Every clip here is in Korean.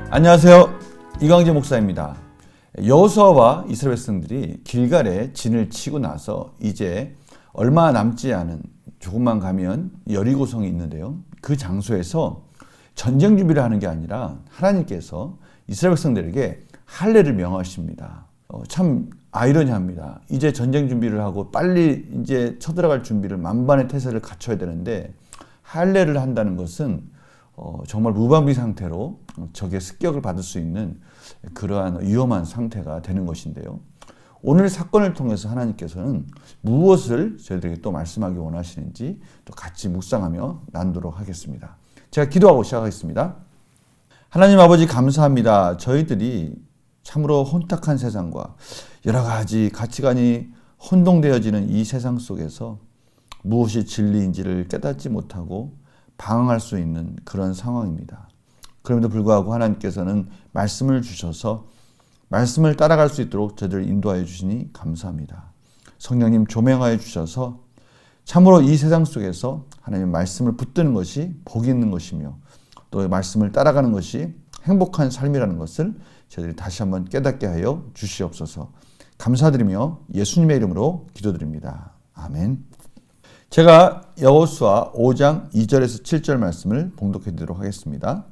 안녕하세요. 이광재 목사입니다. 여호수아와 이스라엘 백성들이 길갈에 진을 치고 나서 이제 얼마 남지 않은 조금만 가면 여리고성이 있는데요. 그 장소에서 전쟁 준비를 하는 게 아니라 하나님께서 이스라엘 백성들에게 할례를 명하십니다. 참 아이러니합니다. 이제 전쟁 준비를 하고 빨리 이제 쳐들어갈 준비를 만반의 태세를 갖춰야 되는데 할례를 한다는 것은 정말 무방비 상태로 적의 습격을 받을 수 있는 그러한 위험한 상태가 되는 것인데요. 오늘 사건을 통해서 하나님께서는 무엇을 저희들에게 또 말씀하기 원하시는지 또 같이 묵상하며 나누도록 하겠습니다. 제가 기도하고 시작하겠습니다. 하나님 아버지 감사합니다. 저희들이 참으로 혼탁한 세상과 여러 가지 가치관이 혼동되어지는 이 세상 속에서 무엇이 진리인지를 깨닫지 못하고 방황할 수 있는 그런 상황입니다. 그럼에도 불구하고 하나님께서는 말씀을 주셔서 말씀을 따라갈 수 있도록 저희들을 인도하여 주시니 감사합니다. 성령님 조명하여 주셔서 참으로 이 세상 속에서 하나님의 말씀을 붙드는 것이 복이 있는 것이며 또 말씀을 따라가는 것이 행복한 삶이라는 것을 저희들이 다시 한번 깨닫게 하여 주시옵소서. 감사드리며 예수님의 이름으로 기도드립니다. 아멘. 제가 여호수아 5장 2절에서 7절 말씀을 봉독해 드리도록 하겠습니다.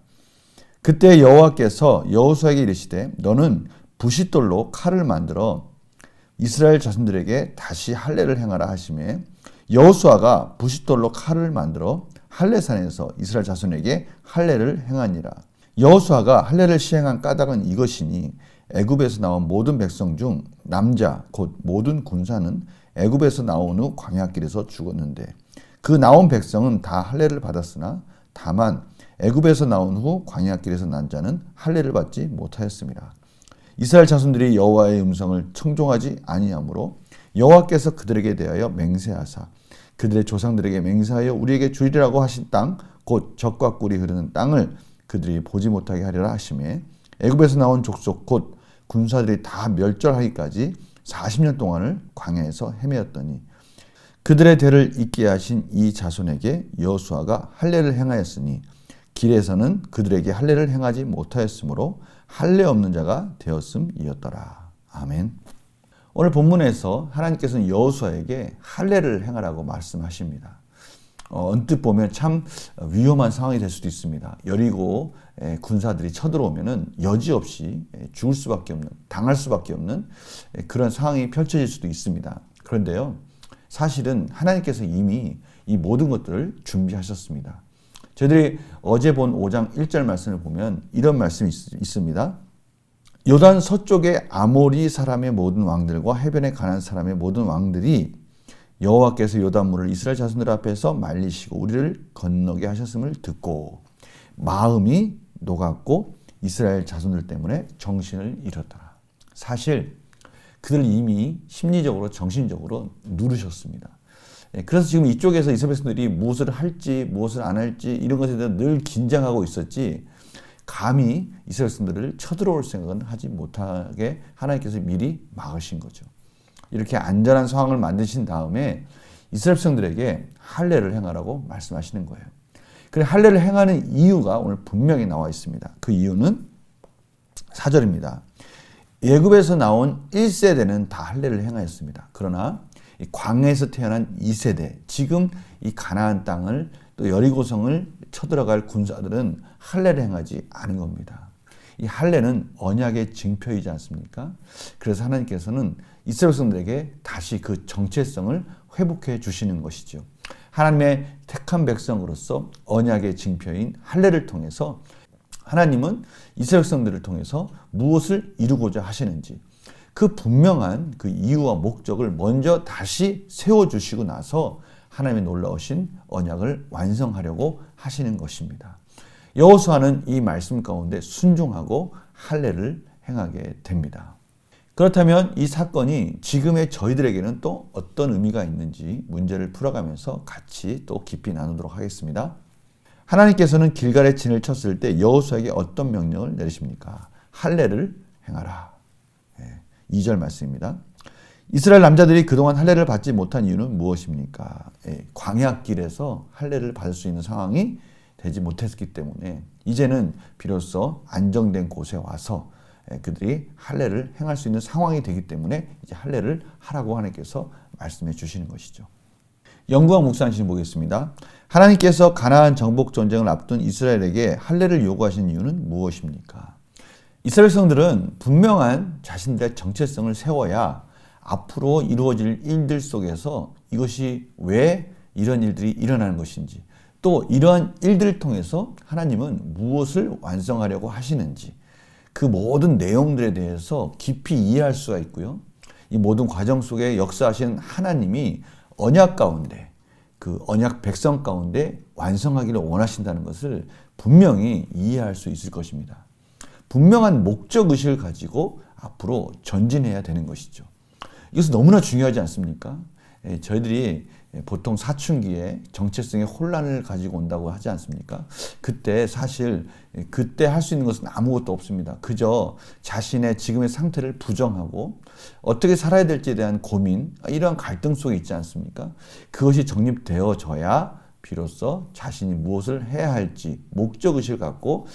그때 여호와께서 여호수아에게 이르시되 너는 부싯돌로 칼을 만들어 이스라엘 자손들에게 다시 할례를 행하라 하시매 여호수아가 부싯돌로 칼을 만들어 할례산에서 이스라엘 자손에게 할례를 행하니라. 여호수아가 할례를 시행한 까닭은 이것이니 애굽에서 나온 모든 백성 중 남자 곧 모든 군사는 애굽에서 나온 후 광야길에서 죽었는데 그 나온 백성은 다 할례를 받았으나 다만 애굽에서 나온 후 광야길에서 난 자는 할례를 받지 못하였습니다. 이스라엘 자손들이 여호와의 음성을 청종하지 아니하므로 여호와께서 그들에게 대하여 맹세하사 그들의 조상들에게 맹세하여 우리에게 주리라고 하신 땅 곧 젖과 꿀이 흐르는 땅을 그들이 보지 못하게 하리라 하시매 애굽에서 나온 족속 곧 군사들이 다 멸절하기까지 40년 동안을 광야에서 헤매었더니 그들의 대를 잇게 하신 이 자손에게 여호수아가 할례를 행하였으니 길에서는 그들에게 할례를 행하지 못하였으므로 할례 없는 자가 되었음이었더라. 아멘. 오늘 본문에서 하나님께서는 여호수아에게 할례를 행하라고 말씀하십니다. 언뜻 보면 참 위험한 상황이 될 수도 있습니다. 여리고 군사들이 쳐들어오면은 여지없이 죽을 수밖에 없는, 당할 수밖에 없는 그런 상황이 펼쳐질 수도 있습니다. 그런데요, 사실은 하나님께서 이미 이 모든 것들을 준비하셨습니다. 저희들이 어제 본 5장 1절 말씀을 보면 이런 말씀이 있습니다. 요단 서쪽의 아모리 사람의 모든 왕들과 해변에 가나안 사람의 모든 왕들이 여호와께서 요단물을 이스라엘 자손들 앞에서 말리시고 우리를 건너게 하셨음을 듣고 마음이 녹았고 이스라엘 자손들 때문에 정신을 잃었더라. 사실 그들 이미 심리적으로 정신적으로 누르셨습니다. 그래서 지금 이쪽에서 이스라엘 백성들이 무엇을 할지 무엇을 안 할지 이런 것에 대해서 늘 긴장하고 있었지 감히 이스라엘 백성들을 쳐들어올 생각은 하지 못하게 하나님께서 미리 막으신 거죠. 이렇게 안전한 상황을 만드신 다음에 이스라엘 백성들에게 할례를 행하라고 말씀하시는 거예요. 그래 할례를 행하는 이유가 오늘 분명히 나와 있습니다. 그 이유는 4절입니다. 애굽에서 나온 1세대는 다 할례를 행하였습니다. 그러나 이 광야에서 태어난 2세대, 지금 이 가나안 땅을 또 여리고성을 쳐들어갈 군사들은 할례를 행하지 않은 겁니다. 이 할례는 언약의 증표이지 않습니까? 그래서 하나님께서는 이스라엘 백성들에게 다시 그 정체성을 회복해 주시는 것이죠. 하나님의 택한 백성으로서 언약의 증표인 할례를 통해서 하나님은 이스라엘 백성들을 통해서 무엇을 이루고자 하시는지 그 분명한 그 이유와 목적을 먼저 다시 세워주시고 나서 하나님의 놀라우신 언약을 완성하려고 하시는 것입니다. 여호수아는 이 말씀 가운데 순종하고 할례를 행하게 됩니다. 그렇다면 이 사건이 지금의 저희들에게는 또 어떤 의미가 있는지 문제를 풀어가면서 같이 또 깊이 나누도록 하겠습니다. 하나님께서는 길갈에 진을 쳤을 때 여호수아에게 어떤 명령을 내리십니까? 할례를 행하라. 2절 말씀입니다. 이스라엘 남자들이 그동안 할례를 받지 못한 이유는 무엇입니까? 광야길에서 할례를 받을 수 있는 상황이 되지 못했기 때문에 이제는 비로소 안정된 곳에 와서 그들이 할례를 행할 수 있는 상황이 되기 때문에 이제 할례를 하라고 하나님께서 말씀해 주시는 것이죠. 영구한 목사님 보겠습니다. 하나님께서 가나안 정복 전쟁을 앞둔 이스라엘에게 할례를 요구하신 이유는 무엇입니까? 이스라엘 백성들은 분명한 자신들의 정체성을 세워야 앞으로 이루어질 일들 속에서 이것이 왜 이런 일들이 일어나는 것인지, 또 이러한 일들을 통해서 하나님은 무엇을 완성하려고 하시는지, 그 모든 내용들에 대해서 깊이 이해할 수가 있고요. 이 모든 과정 속에 역사하시는 하나님이 언약 가운데, 그 언약 백성 가운데 완성하기를 원하신다는 것을 분명히 이해할 수 있을 것입니다. 분명한 목적의식을 가지고 앞으로 전진해야 되는 것이죠. 이것은 너무나 중요하지 않습니까? 저희들이 보통 사춘기에 정체성의 혼란을 가지고 온다고 하지 않습니까? 그때 사실 그때 할 수 있는 것은 아무것도 없습니다. 그저 자신의 지금의 상태를 부정하고 어떻게 살아야 될지에 대한 고민, 이러한 갈등 속에 있지 않습니까? 그것이 정립되어져야 비로소 자신이 무엇을 해야 할지 목적의식을 갖고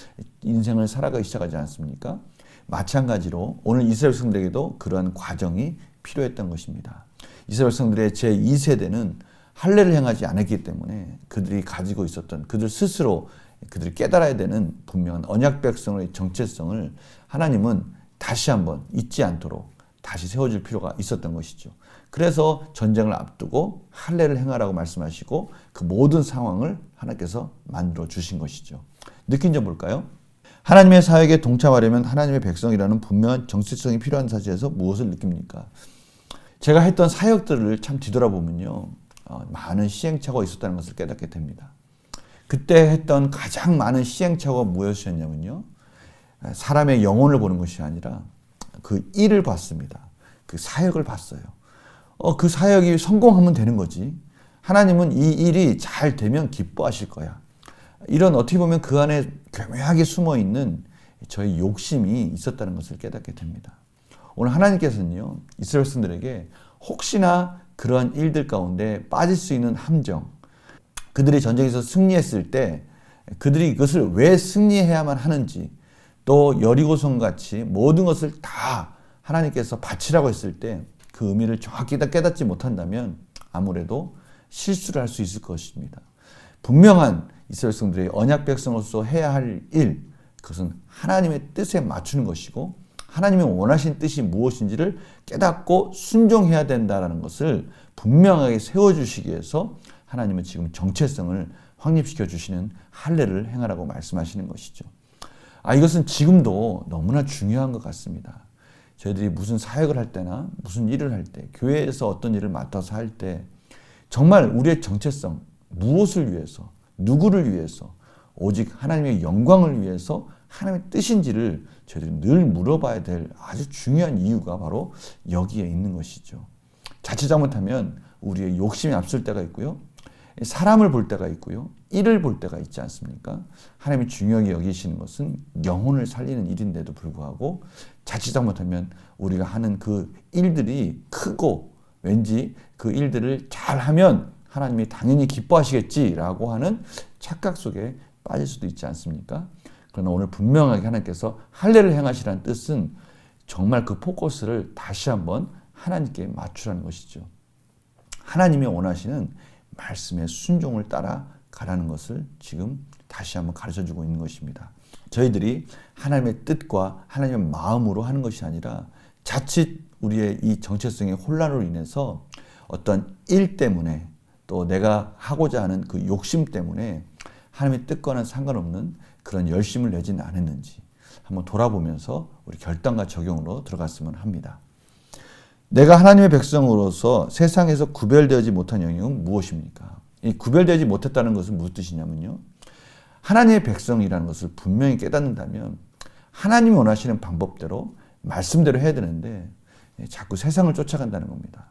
인생을 살아가기 시작하지 않습니까? 마찬가지로 오늘 이스라엘 백성들에게도 그러한 과정이 필요했던 것입니다. 이스라엘 백성들의 제2세대는 할례를 행하지 않았기 때문에 그들이 가지고 있었던 그들 스스로 그들이 깨달아야 되는 분명한 언약 백성의 정체성을 하나님은 다시 한번 잊지 않도록 다시 세워줄 필요가 있었던 것이죠. 그래서 전쟁을 앞두고 할례를 행하라고 말씀하시고 그 모든 상황을 하나님께서 만들어 주신 것이죠. 느낀 점 볼까요? 하나님의 사역에 동참하려면 하나님의 백성이라는 분명한 정체성이 필요한 사실에서 무엇을 느낍니까? 제가 했던 사역들을 참 뒤돌아보면요, 많은 시행착오가 있었다는 것을 깨닫게 됩니다. 그때 했던 가장 많은 시행착오가 무엇이었냐면요, 사람의 영혼을 보는 것이 아니라 그 일을 봤습니다. 그 사역을 봤어요. 그 사역이 성공하면 되는 거지. 하나님은 이 일이 잘 되면 기뻐하실 거야. 이런 어떻게 보면 그 안에 교묘하게 숨어 있는 저희 욕심이 있었다는 것을 깨닫게 됩니다. 오늘 하나님께서는요, 이스라엘 백성들에게 혹시나 그러한 일들 가운데 빠질 수 있는 함정, 그들이 전쟁에서 승리했을 때 그들이 그것을 왜 승리해야만 하는지, 또 여리고성 같이 모든 것을 다 하나님께서 바치라고 했을 때 그 의미를 정확히 깨닫지 못한다면 아무래도 실수를 할 수 있을 것입니다. 분명한 이스라엘 백성들의 언약 백성으로서 해야 할 일, 그것은 하나님의 뜻에 맞추는 것이고 하나님이 원하신 뜻이 무엇인지를 깨닫고 순종해야 된다는 것을 분명하게 세워주시기 위해서 하나님은 지금 정체성을 확립시켜 주시는 할례를 행하라고 말씀하시는 것이죠. 이것은 지금도 너무나 중요한 것 같습니다. 저희들이 무슨 사역을 할 때나 무슨 일을 할 때, 교회에서 어떤 일을 맡아서 할 때 정말 우리의 정체성, 무엇을 위해서, 누구를 위해서, 오직 하나님의 영광을 위해서 하나님의 뜻인지를 저희들이 늘 물어봐야 될 아주 중요한 이유가 바로 여기에 있는 것이죠. 자칫 잘못하면 우리의 욕심이 앞설 때가 있고요. 사람을 볼 때가 있고요. 일을 볼 때가 있지 않습니까? 하나님이 중요하게 여기시는 것은 영혼을 살리는 일인데도 불구하고 자칫 잘못하면 우리가 하는 그 일들이 크고 왠지 그 일들을 잘하면 하나님이 당연히 기뻐하시겠지라고 하는 착각 속에 빠질 수도 있지 않습니까? 그러나 오늘 분명하게 하나님께서 할례를 행하시라는 뜻은 정말 그 포커스를 다시 한번 하나님께 맞추라는 것이죠. 하나님이 원하시는 말씀의 순종을 따라가라는 것을 지금 다시 한번 가르쳐주고 있는 것입니다. 저희들이 하나님의 뜻과 하나님의 마음으로 하는 것이 아니라 자칫 우리의 이 정체성의 혼란으로 인해서 어떤 일 때문에 또 내가 하고자 하는 그 욕심 때문에 하나님의 뜻과는 상관없는 그런 열심을 내지는 않았는지 한번 돌아보면서 우리 결단과 적용으로 들어갔으면 합니다. 내가 하나님의 백성으로서 세상에서 구별되지 못한 영역은 무엇입니까? 이 구별되지 못했다는 것은 무슨 뜻이냐면요, 하나님의 백성이라는 것을 분명히 깨닫는다면 하나님이 원하시는 방법대로 말씀대로 해야 되는데 자꾸 세상을 쫓아간다는 겁니다.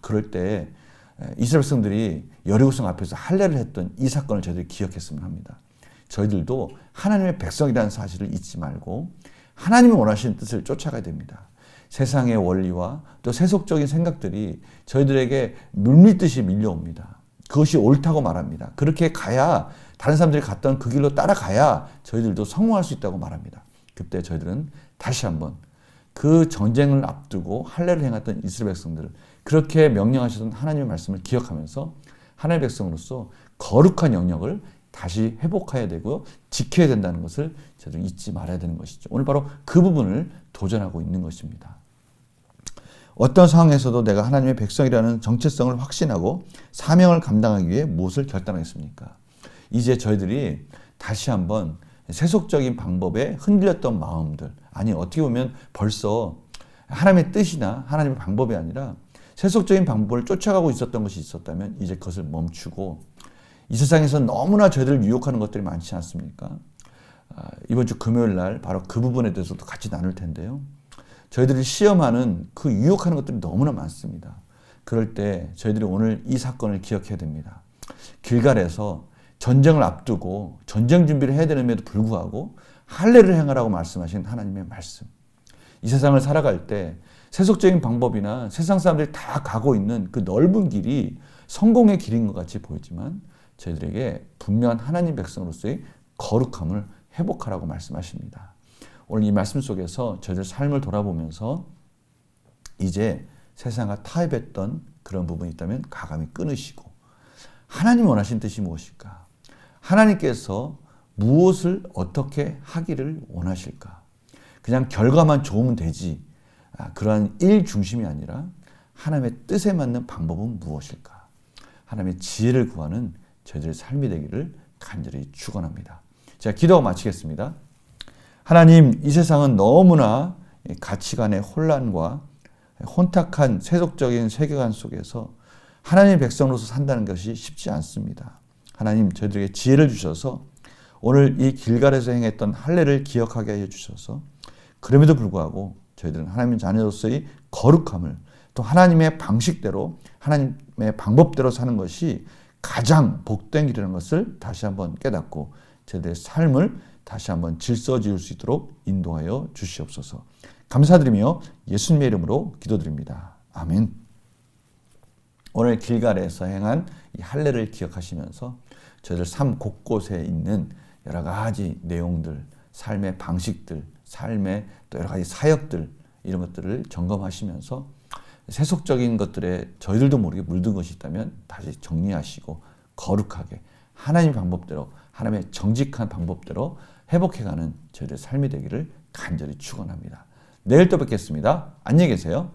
그럴 때 이스라엘 백성들이 여리고성 앞에서 할례를 했던 이 사건을 저희들이 기억했으면 합니다. 저희들도 하나님의 백성이라는 사실을 잊지 말고 하나님이 원하시는 뜻을 쫓아가야 됩니다. 세상의 원리와 또 세속적인 생각들이 저희들에게 물밀듯이 밀려옵니다. 그것이 옳다고 말합니다. 그렇게 가야 다른 사람들이 갔던 그 길로 따라가야 저희들도 성공할 수 있다고 말합니다. 그때 저희들은 다시 한번 그 전쟁을 앞두고 할례를 행했던 이스라엘 백성들, 그렇게 명령하셨던 하나님의 말씀을 기억하면서 하나님의 백성으로서 거룩한 영역을 다시 회복해야 되고 지켜야 된다는 것을 저희들 잊지 말아야 되는 것이죠. 오늘 바로 그 부분을 도전하고 있는 것입니다. 어떤 상황에서도 내가 하나님의 백성이라는 정체성을 확신하고 사명을 감당하기 위해 무엇을 결단하겠습니까? 이제 저희들이 다시 한번 세속적인 방법에 흔들렸던 마음들, 아니 어떻게 보면 벌써 하나님의 뜻이나 하나님의 방법이 아니라 세속적인 방법을 쫓아가고 있었던 것이 있었다면 이제 그것을 멈추고, 이 세상에서 너무나 저희들을 유혹하는 것들이 많지 않습니까? 이번 주 금요일 날 바로 그 부분에 대해서도 같이 나눌 텐데요. 저희들이 시험하는 그 유혹하는 것들이 너무나 많습니다. 그럴 때 저희들이 오늘 이 사건을 기억해야 됩니다. 길갈에서 전쟁을 앞두고 전쟁 준비를 해야 되는데도 불구하고 할례를 행하라고 말씀하신 하나님의 말씀. 이 세상을 살아갈 때 세속적인 방법이나 세상 사람들이 다 가고 있는 그 넓은 길이 성공의 길인 것 같이 보이지만 저희들에게 분명한 하나님 백성으로서의 거룩함을 회복하라고 말씀하십니다. 오늘 이 말씀 속에서 저희들 삶을 돌아보면서 이제 세상과 타협했던 그런 부분이 있다면 가감히 끊으시고, 하나님 원하신 뜻이 무엇일까? 하나님께서 무엇을 어떻게 하기를 원하실까? 그냥 결과만 좋으면 되지, 그러한 일 중심이 아니라 하나님의 뜻에 맞는 방법은 무엇일까? 하나님의 지혜를 구하는 저희들의 삶이 되기를 간절히 축원합니다. 제가 기도하고 마치겠습니다. 하나님, 이 세상은 너무나 가치관의 혼란과 혼탁한 세속적인 세계관 속에서 하나님의 백성으로서 산다는 것이 쉽지 않습니다. 하나님, 저희들에게 지혜를 주셔서 오늘 이 길갈에서 행했던 할례를 기억하게 해주셔서 그럼에도 불구하고 저희들은 하나님의 자녀로서의 거룩함을, 또 하나님의 방식대로 하나님의 방법대로 사는 것이 가장 복된 길이라는 것을 다시 한번 깨닫고 저희들의 삶을 다시 한번 질서 지을 수 있도록 인도하여 주시옵소서. 감사드리며 예수님의 이름으로 기도드립니다. 아멘. 오늘 길갈에서 행한 이 할례를 기억하시면서 저희들 삶 곳곳에 있는 여러 가지 내용들, 삶의 방식들, 삶의 또 여러 가지 사역들, 이런 것들을 점검하시면서 세속적인 것들에 저희들도 모르게 물든 것이 있다면 다시 정리하시고 거룩하게 하나님의 방법대로, 하나님의 정직한 방법대로 회복해가는 저희들의 삶이 되기를 간절히 축원합니다. 내일 또 뵙겠습니다. 안녕히 계세요.